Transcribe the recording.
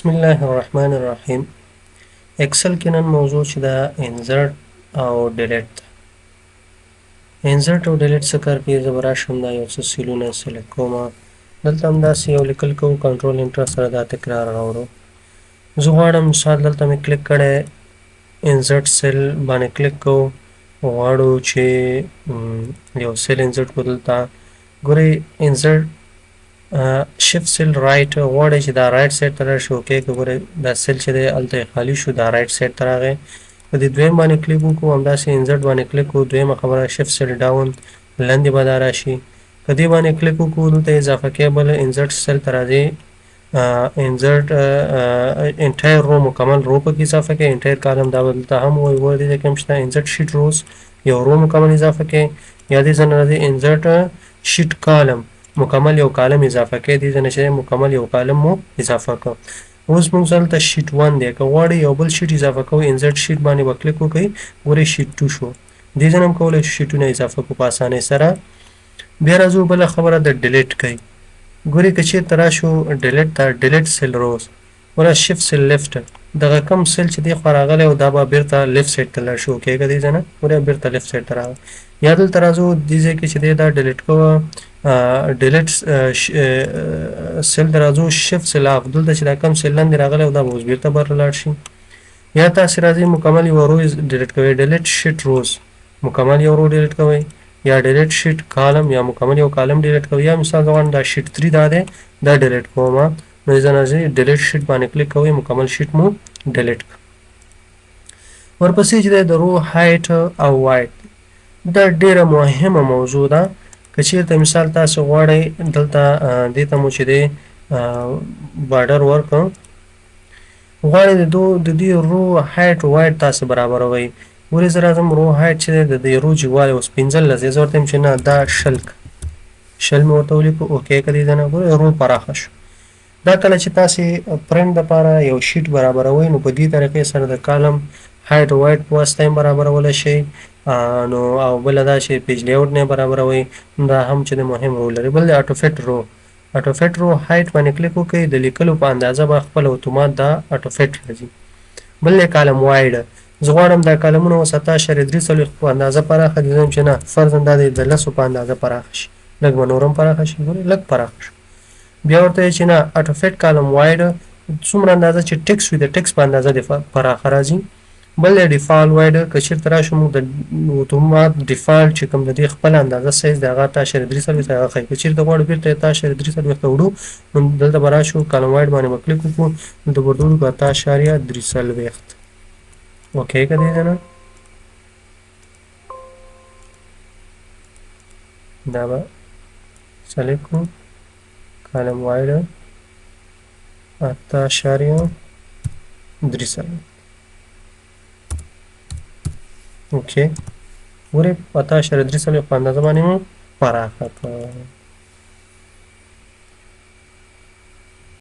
بسم الله الرحمن الرحیم. اکسل کې نن موضوع چې دا انزرټ او ډیلیټ ده. انزرټ او ډیلیټ څه کار کوي؟ زه به راشم دا یو څه سیلونه سلیکټ کوم. دلته همداسې یو لیکل کوو، کنټرول انټر سره دا تکرار راوړو. زه غواړم مثال دلته مې کلیک کړی، انزرټ سیل باندې کلیک کوو، غواړو چې یو سیل انزرټ کړو. دلته ګورئ انزرټ شفت سیل رائټ غواړئ چې دا رائټ سایډ ته راشي. اوکې که ګورئ دا سیل چې دی هلته خالي شو، دا رائټ سایډ ته راغی. په دې دویم باندې کلیک وکړو، همداسې انزرټ باندې کلیک وکړو، دویمه خبره شفت سیل ډاون لاندې به دا راشي. که دې باندې کلیک وکړو دلته اضافه کې بل انزرټ سیل ته راځي، انزرټ انټایر رو مکمل رو پکې اضافه کې، انټایر کالم دا به دلته هم وایي. ګوره دې ځای کې هم شته انزرټ شیټ روز، یو رو مکمل اضافه کې، یا دې ځای نه راځي انزرټ شیټ کالم مکمل یو کالم اضافه کې، دې ځای نه چې مکمل یو کالم مو اضافه کړ. اوس موږ دلته شیټ 1 دی، که غواړئ یو بل شیټ اضافه کوئ انزرټ شیټ باندې به کلیک وکړئ، ګورئ شیټ 2 شو. دې ځای نه هم کولی شو شیټونه اضافه کړو په اسانۍ سره. بیا راځو بله خبره د ډیلیټ کوي. ګورئ که چېرته راشو ډیلیټ ته، ډیلیټ سیل روز ګوره شفت سیل لیفټ، دغه کم سیل چې دې خوا راغلی او دا به بیرته لیفټ سایډ ته لاړ شي. اوکې که دې ځای نه ګورئ بیرته لیفټ سایډ ته راغی. یا دلته راځو دې ځای کې چې دی دا ډیلیټ کوه، ډیلیټ سیل ته راځو شفت سیل اف، دلته چې دا کم سیل لاندې راغلی او دا به اوس بیرته بر لاړ شي. یا تاسې راځئ مکمل یو رو ډیلیټ کوئ، ډیلیټ شیټ روز مکمل یو رو ډیلیټ کوئ، یا ډیلیټ شیټ کالم یا مکمل یو کالم ډیلیټ کوئ. یا مثال غواړم دا شیټ 3 دا دی دا ډیلیټ کوم، نو دې ځای نه راځئ ډیلیټ شیټ باندې کلیک کوئ، مکمل شیټ مو ډیلیټ کړ. ورپسې چې دی د رو هایټ او وایټ، دا ډیره مهمه موضوع ده. که چېرته مثال تاسو غواړئ دلته دې ته مو چې دی بارډر ورکړو، غواړئ د دې رو هایټ وایټ تاسو برابروئ. ولې زه راځم رو هایټ چې دی د دې رو جګوالی اوس 15 زه ورته وایم چې نه دا شل مې ورته ولیکو. اوکې که دې ځای نه ګورئ رو پراخه شو. دا کله چې تاسې پرنټ دپاره یو شیټ برابروئ نو په دې طریقې سره د کالم هایټ وایټ په واسطه یې برابرولی شئ. نو او بله دا چې پیج لیاوټ نه برابروئ، دا هم چې د مهم رول لري. بل د اټوفیټ رو، اټوفیټ رو هایټ باندې کلیک وکړئ، د لیکلو په اندازه به خپل اتومات دا اټوفیټ راځي. بل دی کالم وایډ، زه غواړم دا کالمونه اوس 7.3 په اندازه پراخه دي، چې نه فرضاً دا د 10 په اندازه پراخه شي، لږ به نور هم پراخه شي. ګورئ لږ پراخه شو. بیا ورته چې نه اټوفیټ کالم وایډ څومره اندازه چې ټکس وي د ټکس په اندازه د پراخه راځي. بل دی ډیفالټ وایډ، که چېرته راشو موږ د اتومات ډیفالټ چې کوم د دې خپل اندازه سایز دی هغه 8.3 هغه ښایي. که چېرته غواړو بېرته یې 8.3 ته وړو نو دلته به راشو کالم وایډ باندې به کلیک وکړو، دلته به ورته ولیکو 8.3. اوکې که دې ځای نه دا به سلیکټ کړو کالم وایډ 8.3. اوکې ګورئ 8.3 په اندازه باندې مو پراخه کړه.